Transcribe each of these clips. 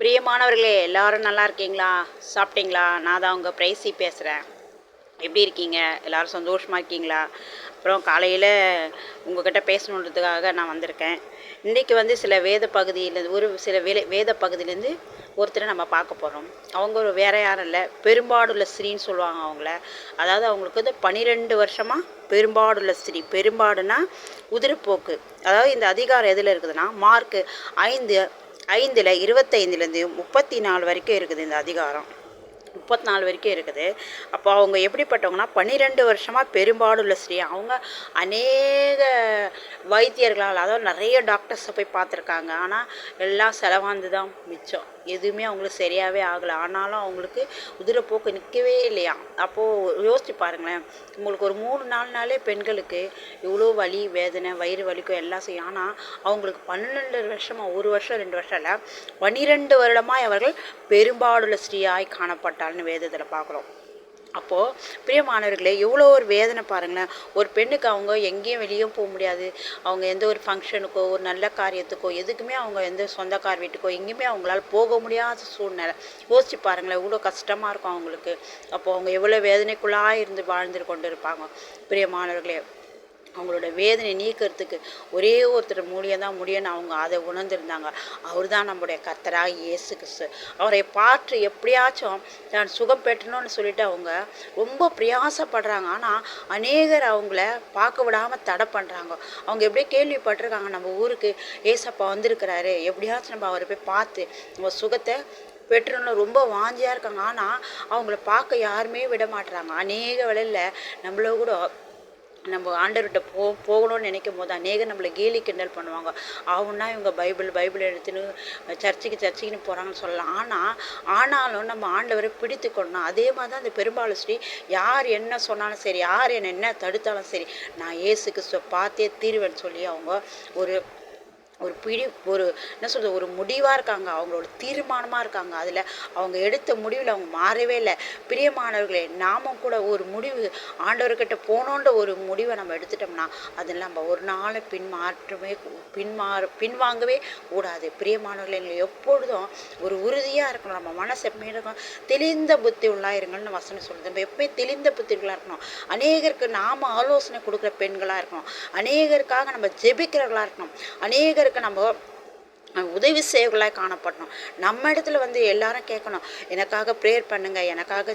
பிரியமானவர்களே, எல்லாரும் நல்லா இருக்கீங்களா? சாப்பிட்டீங்களா? நான் தான் உங்கள் பிரைசி பேசுகிறேன். எப்படி இருக்கீங்க? எல்லாரும் சந்தோஷமாக இருக்கீங்களா? அப்புறம் காலையில் உங்ககிட்ட பேசணுன்றதுக்காக நான் வந்திருக்கேன். இன்றைக்கி சில வேத பகுதியிலேருந்து வேத பகுதியிலேருந்து ஒருத்தரை நம்ம பார்க்க போகிறோம். அவங்க வேறு யாரும் இல்லை, பெரும்பாடுள்ள ஸ்திரீன்னு சொல்லுவாங்க அவங்கள. அதாவது அவங்களுக்கு 12 வருஷமாக பெரும்பாடுள்ள ஸ்திரீ. பெரும்பாடுனா உதிரப்போக்கு. அதாவது இந்த அதிகாரம் எதில் இருக்குதுன்னா, மார்க்கு 5:5 25லேருந்து 34 வரைக்கும் இருக்குது. இந்த அதிகாரம் 34 வரைக்கும் இருக்குது. அப்போ அவங்க எப்படிப்பட்டவங்கன்னா, 12 வருஷமாக பெரும்பாடுள்ள ஸ்ரீ. அவங்க அநேக வைத்தியர்களால், அதாவது நிறைய டாக்டர்ஸை போய் பார்த்துருக்காங்க. ஆனால் எல்லாம் செலவாந்து தான் மிச்சம். எதுவுமே அவங்களுக்கு சரியாகவே ஆகலை. ஆனாலும் அவங்களுக்கு உதிரப்போக்கு நிற்கவே இல்லையா. அப்போது யோசிச்சு பாருங்களேன், உங்களுக்கு ஒரு 3-4 நாளே பெண்களுக்கு இவ்வளோ வலி, வேதனை, வயிறு வலிக்கும் எல்லாம் செய்யும். ஆனால் அவங்களுக்கு 12 வருஷமாக, 1 வருஷம் 2 வருஷம் இல்லை, 12 வருடமாய் அவர்கள் பெரும்பாடுள்ள ஸ்ரீயாய் காணப்பட்டாள்னு வேதத்தில் பார்க்குறோம். அப்போது பிரியமானவர்களே, எவ்வளோ ஒரு வேதனை பாருங்களேன். ஒரு பெண்ணுக்கு அவங்க எங்கேயும் வெளியும் போக முடியாது. அவங்க எந்த ஒரு ஃபங்க்ஷனுக்கோ, ஒரு நல்ல காரியத்துக்கோ, எதுக்குமே அவங்க எந்த சொந்தக்கார் வீட்டுக்கோ எங்கேயுமே அவங்களால போக முடியாத சூழ்நிலை. யோசிச்சு பாருங்களேன், எவ்வளோ கஷ்டமாக இருக்கும் அவங்களுக்கு. அப்போது அவங்க எவ்வளோ வேதனைக்குள்ளாக இருந்து வாழ்ந்து கொண்டு இருப்பாங்க. பிரியமானவர்களே, அவங்களோட வேதனை நீக்கிறதுக்கு ஒரே ஒருத்தர் மூலியம்தான் முடியும்னு அவங்க அதை உணர்ந்திருந்தாங்க. அவர் தான் நம்முடைய கர்த்தராக இயேசு கிறிஸ்து. அவரை பார்த்து எப்படியாச்சும் நான் சுகம் பெற்றணும்னு சொல்லிட்டு அவங்க ரொம்ப பிரயாசப்படுறாங்க. ஆனால் அநேகர் அவங்கள பார்க்க விடாமல் தடை பண்ணுறாங்க. அவங்க எப்படியே கேள்விப்பட்டிருக்காங்க, நம்ம ஊருக்கு ஏசப்பா வந்திருக்கிறாரு, எப்படியாச்சும் நம்ம அவரை போய் பார்த்து நம்ம சுகத்தை பெற்றோன்னு ரொம்ப வாஞ்சியாக இருக்காங்க. ஆனால் அவங்கள பார்க்க யாருமே விட மாட்டுறாங்க. அநேக வேளையில் நம்மள கூட நம்ம ஆண்டவர்கிட்ட போகணும்னு நினைக்கும் போது அநேகம் நம்மளை கேலி கிண்டல் பண்ணுவாங்க. ஆகுன்னா இவங்க பைபிள் எடுத்துன்னு சர்ச்சுக்குன்னு போகிறாங்கன்னு சொல்லலாம். ஆனாலும் நம்ம ஆண்டவரை பிடித்து கொள்ளணும். அதே மாதிரி தான் அந்த பெரும்பாலும் ஸ்ரீ, யார் என்ன சொன்னாலும் சரி, யார் என்ன தடுத்தாலும் சரி, நான் இயேசு கிறிஸ்துவை பார்த்தே தீருவேன்னு சொல்லி அவங்க ஒரு என்ன சொல்கிறது, ஒரு முடிவாக இருக்காங்க. அவங்களோட தீர்மானமாக இருக்காங்க. அதில் அவங்க எடுத்த முடிவில் அவங்க மாறவே இல்லை. பிரியமானவர்களே, நாமும் கூட ஒரு முடிவு, ஆண்டவர்கிட்ட போனோன்ற ஒரு முடிவை நம்ம எடுத்துட்டோம்னா அதில் நம்ம ஒரு நாள் பின்வாங்கவே கூடாது. பிரியமானவர்களே, எப்பொழுதும் ஒரு உறுதியாக இருக்கணும். நம்ம மனசு எப்பவுமே இருக்கும், தெளிந்த புத்தி உள்ளாயிருங்கள்னு வசனம் சொல்லுது. நம்ம எப்பவுமே தெளிந்த புத்திகளாக இருக்கணும். அநேகருக்கு நாம் ஆலோசனை கொடுக்குற பெண்களாக இருக்கணும். அநேகருக்காக நம்ம ஜெபிக்கிறவர்களாக இருக்கணும். அநேகருக்கு நம்ம உதவி செய்வர்களாக காணப்படணும். நம்ம இடத்துல எல்லாரும் கேட்கணும், எனக்காக ப்ரேயர் பண்ணுங்க, எனக்காக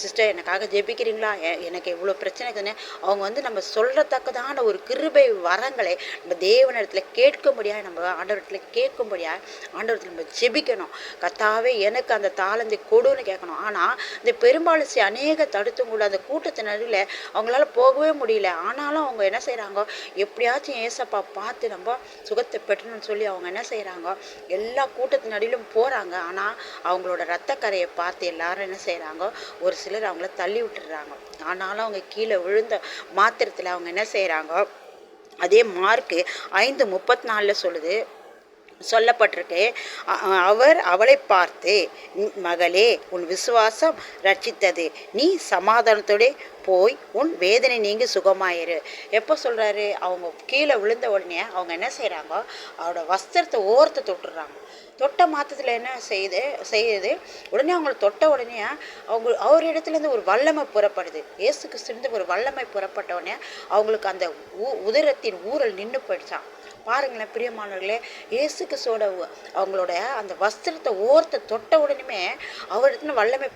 சிஸ்டர் எனக்காக ஜெபிக்கிறீங்களா, எனக்கு இவ்வளோ பிரச்சனை இருக்குதுன்னு அவங்க நம்ம சொல்கிறத்தக்கதான ஒரு கிருபை வரங்களை நம்ம தேவனிடத்துல கேட்கும்படியாக, நம்ம ஆண்டவரத்தில் கேட்கும்படியாக ஆண்டவரத்தில் நம்ம ஜெபிக்கணும். கர்த்தாவே எனக்கு அந்த தாளந்தை கொடுன்னு கேட்கணும். ஆனால் இந்த பெரும்பாலும் அநேக தடுத்தும் கூட அந்த கூட்டத்தின் நடுவில் அவங்களால போகவே முடியல. ஆனாலும் அவங்க என்ன செய்கிறாங்க, எப்படியாச்சும் ஏசப்பா பார்த்து நம்ம சுகத்தை பெற்றணும்னு சொல்லி அவங்க என்ன செய்கிறாங்க, எல்லா கூட்டத்தின் அடியிலும் போகிறாங்க. ஆனால் அவங்களோட இரத்தக்கரையை பார்த்து எல்லாரும் என்ன செய்கிறாங்க, ஒரு சிலர் அவங்கள தள்ளி விட்டுறாங்க. ஆனாலும் அவங்க கீழே விழுந்த மாத்திரத்தில் அவங்க என்ன செய்கிறாங்க, அதே மார்க்கு 5:34 சொல்லப்பட்டிருக்கு. அவர் அவளை பார்த்து, மகளே, உன் விசுவாசம் ரட்சித்தது, நீ சமாதானத்தோட போய் உன் வேதனை நீங்கி சுகமாயிரு. எப்போ சொல்கிறாரு, அவங்க கீழே விழுந்த உடனே அவங்க என்ன செய்கிறாங்க, அவரோட வஸ்திரத்தை ஓரத்தை தொட்டுடுறாங்க. தொட்ட மாற்றத்தில் என்ன செய்யுது, உடனே அவங்களை தொட்ட உடனே அவர் இடத்துலேருந்து ஒரு வல்லமை புறப்படுது. இயேசு கிறிஸ்துலேருந்து ஒரு வல்லமை புறப்பட்ட உடனே அவங்களுக்கு அந்த உதரத்தின் ஊரல் நின்று போயிடுச்சான். பாருங்களேன் பிரியமானவர்களே, இயேசு கிறிஸ்துவோட அவங்களோட அந்த வஸ்திரத்தை ஓரத்தை தொட்ட உடனே அவரிடத்துல வல்லமை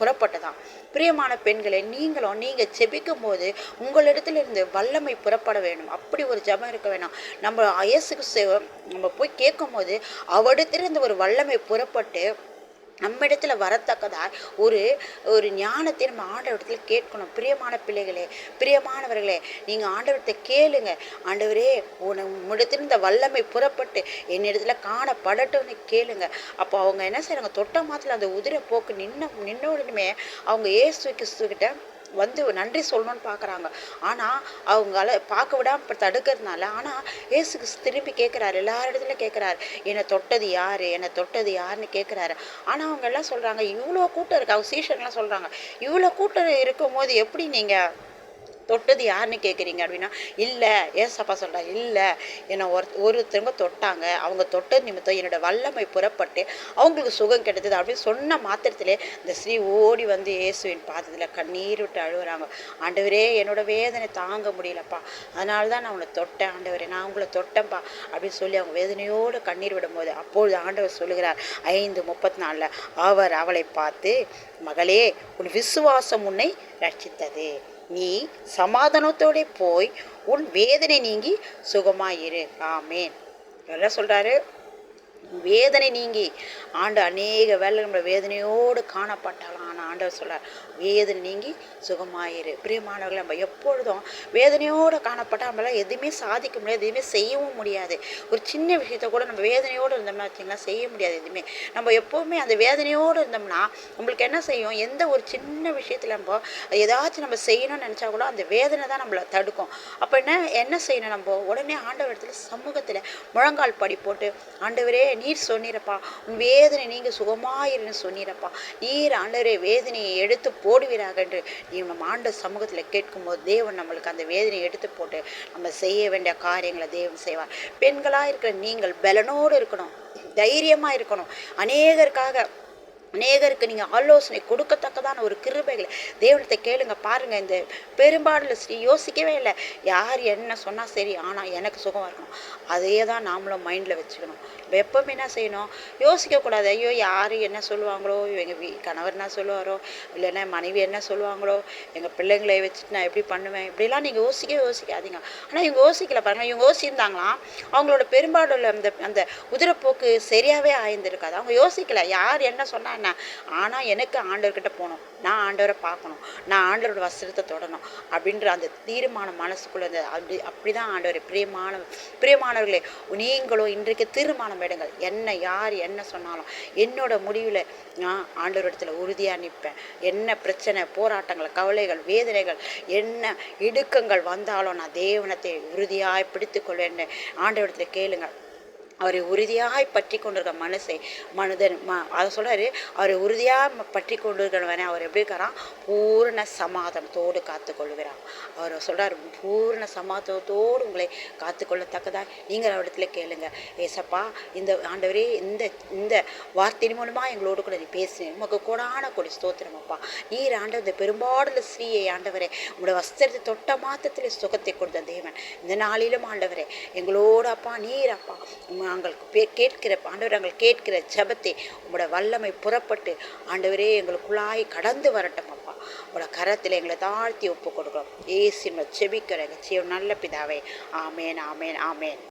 புறப்பட்டதான். பிரியமான பெண்களே, நீங்கள் ஜெபிக்கும் போது உங்களிடத்துல இருந்து வல்லமை புறப்பட வேணும். அப்படி ஒரு ஜெபம் இருக்க வேணும். நம்ம இயேசு கிறிஸ்துவை நம்ம போய் கேட்கும் போது அவரிடத்திலிருந்து ஒரு வல்லமை புறப்பட்டு நம்ம இடத்துல வரத்தக்கதா ஒரு ஞானத்தை நம்ம ஆண்டவரத்துல கேட்கணும். பிரியமான பிள்ளைகளே, பிரியமானவர்களே, நீங்கள் ஆண்டவரத்தை கேளுங்க. ஆண்டவரே, உன்னிடத்துல இந்த வல்லமை புறப்பட்டு என்னிடத்துல காணப்படட்டும்னு கேளுங்க. அப்போ அவங்க என்ன செய்கிறாங்க, தொட்ட மாத்திரம் அந்த உதிரை போக்கு நின்ன உடனே அவங்க இயேசு கிறிஸ்துக்கிட்ட நன்றி சொல்லணும்னு பார்க்குறாங்க. ஆனால் அவங்களால பார்க்க விடாமல் தடுக்கிறதுனால, ஆனால் இயேசுக்கு திரும்பி கேட்குறாரு, எல்லா இடத்துல கேட்குறாரு, என்னை தொட்டது யாருன்னு கேட்குறாரு. ஆனால் அவங்க எல்லாம் சொல்கிறாங்க, இவ்வளோ கூட்டம் இருக்கு. அவங்க சீஷர்கள்லாம் சொல்கிறாங்க, இவ்வளோ கூட்டம் இருக்கும் போது எப்படி நீங்கள் தொட்டது யாருன்னு கேட்குறீங்க அப்படின்னா, இல்லை ஏசப்பா சொல்கிறார், இல்லை என்னை ஒருத்தவங்க தொட்டாங்க, அவங்க தொட்டது நிமித்தம் என்னோட வல்லமை புறப்பட்டு அவங்களுக்கு சுகம் கிடைத்தது அப்படின்னு சொன்ன மாத்திரத்திலே இந்த ஸ்ரீ ஓடி வந்து இயேசுவின் பாதத்தில் கண்ணீர் விட்டு அழுகுறாங்க. ஆண்டவரே, என்னோட வேதனை தாங்க முடியலப்பா, அதனால தான் நான் உன்னை தொட்டேன் ஆண்டவரே, நான் உங்களை தொட்டேன்ப்பா அப்படின்னு சொல்லி அவங்க வேதனையோடு கண்ணீர் விடும்போது அப்பொழுது ஆண்டவர் சொல்லுகிறார் 5:34, அவர் அவளை பார்த்து, மகளே, உன் விசுவாசம் உன்னை ரட்சித்தது, நீ சமாதானத்தோட போய் உன் வேதனை நீங்கி சுகமாயிரு. ஆமேன். என்ன சொல்றாரு? வேதனை நீங்கி அநேக வேலை நம்மளை வேதனையோடு காணப்பட்டாலும் ஆனால் ஆண்டவர் சொல்றார், வேதனை நீங்கி சுகமாயிரு. பிரியமானவர்கள், நம்ம எப்பொழுதும் வேதனையோடு காணப்பட்டால் நம்மளால் எதுவுமே சாதிக்க முடியாது, எதுவுமே செய்யவும் முடியாது. ஒரு சின்ன விஷயத்த கூட நம்ம வேதனையோடு இருந்தோம்னா வச்சிங்களா செய்ய முடியாது எதுவுமே. நம்ம எப்போவுமே அந்த வேதனையோடு இருந்தோம்னா நம்மளுக்கு என்ன செய்யும், எந்த ஒரு சின்ன விஷயத்தில் நம்ம ஏதாச்சும் நம்ம செய்யணும்னு நினச்சா கூட அந்த வேதனை தான் நம்மளை தடுக்கும். அப்போ என்ன செய்யணும், நம்ம உடனே ஆண்டவர் இடத்துல சமூகத்தில் முழங்கால் படி போட்டு, ஆண்டவரே நீர் சொன்னீரப்பா, உன் வேதனை நீங்க சுகமாயிருன்னு சொன்னீரப்பா, நீர் ஆண்டவரே வேதனையை எடுத்து போடுவீராக என்று நம்ம ஆண்டவர் சமூகத்தில் கேட்கும்போது தேவன் நம்மளுக்கு அந்த வேதனையை எடுத்து போட்டு நம்ம செய்ய வேண்டிய காரியங்களை தேவன் செய்வார். பெண்களாக இருக்கிற நீங்கள் பலனோடு இருக்கணும், தைரியமாக இருக்கணும். அநேகருக்கு நீங்கள் ஆலோசனை கொடுக்கத்தக்கதான ஒரு கிருபைகளை தேவனத்தை கேளுங்க. பாருங்கள், இந்த பெரும்பாலும் ஸ்ரீ யோசிக்கவே இல்லை, யார் என்ன சொன்னால் சரி, ஆனால் எனக்கு சுகம் இருக்கணும், அதையே தான் நாமளும் மைண்டில் வச்சுக்கணும். இப்போ எப்போவுமே என்ன செய்யணும், யோசிக்கக்கூடாது, ஐயோ யார் என்ன சொல்லுவாங்களோ, எங்கள் கணவர் என்ன சொல்லுவாரோ, இல்லைன்னா மனைவி என்ன சொல்லுவாங்களோ, எங்கள் பிள்ளைங்களை வச்சுட்டு நான் எப்படி பண்ணுவேன், இப்படிலாம் நீங்கள் யோசிக்காதீங்க. ஆனால் இவங்க யோசிக்கல பாருங்கள், இவங்க யோசிச்சிருந்தாங்களாம் அவங்களோட பெரும்பாலும் அந்த உதிரப்போக்கு சரியாகவே ஆயிருந்திருக்காது. அவங்க யோசிக்கல, யார் என்ன சொன்னா என்ன, ஆனால் எனக்கு ஆண்டவர்கிட்ட போகணும், நான் ஆண்டவரை பார்க்கணும், நான் ஆண்டவரோட வஸ்திரத்தை தொடணும் அப்படின்ற அந்த தீர்மானம் மனசுக்குள்ள அப்படிதான் ஆண்டவர். பிரியமானவர்களே, நீங்களும் இன்றைக்கு தீர்மானம் எடுங்கள். யார் என்ன சொன்னாலும் என்னோட முடிவில் நான் ஆண்டவரிடத்தில் உறுதியாக நிற்பேன். என்ன பிரச்சனை, போராட்டங்கள், கவலைகள், வேதனைகள், என்ன இடுக்கங்கள் வந்தாலும் நான் தேவனத்தை உறுதியாய் பிடித்து கொள்வேன். ஆண்டவரிடத்தில் கேளுங்க. அவரை உறுதியாய் பற்றி கொண்டிருக்க மனிதன் அதை சொல்கிறாரு, அவரை உறுதியாக பற்றி கொண்டிருக்கிறவனே அவர் எப்படி இருக்காராம், பூரண சமாதானத்தோடு காத்து கொள்கிறான். அவர் சொல்கிறார், பூரண சமாதானத்தோடு உங்களை காத்துக்கொள்ளத்தக்கதா நீங்கள் அவரிடத்துல கேளுங்க. ஏசப்பா, இந்த ஆண்டவரே, இந்த வார்த்தையின் மூலமாக எங்களோடு கூட நீ பேசுனேன், உமக்கு கூடான கொடி ஸ்தோத்திரமப்பா. நீர் ஆண்டவர் இந்த பெரும்பாடுல ஸ்ரீயை ஆண்டவரே உங்களோட வஸ்திரத்தை தொட்ட மாத்திரத்திலே சுகத்தை கொடுத்த தேவன். இந்த நாளிலும் ஆண்டவரே எங்களோட அப்பா, நீர் அப்பா, நாங்கள் கேட்கிற ஜெபத்தை உங்களோட வல்லமை புறப்பட்டு ஆண்டவரே எங்களுக்குள்ளாய் கடந்து வரட்டும் அப்பா. உங்களோட கரத்தில் எங்களை தாழ்த்தி ஒப்பு கொடுக்கிறோம். ஏசுவின் ஜெபிக்கிற நல்ல பிதாவே. ஆமேன், ஆமேன், ஆமேன்.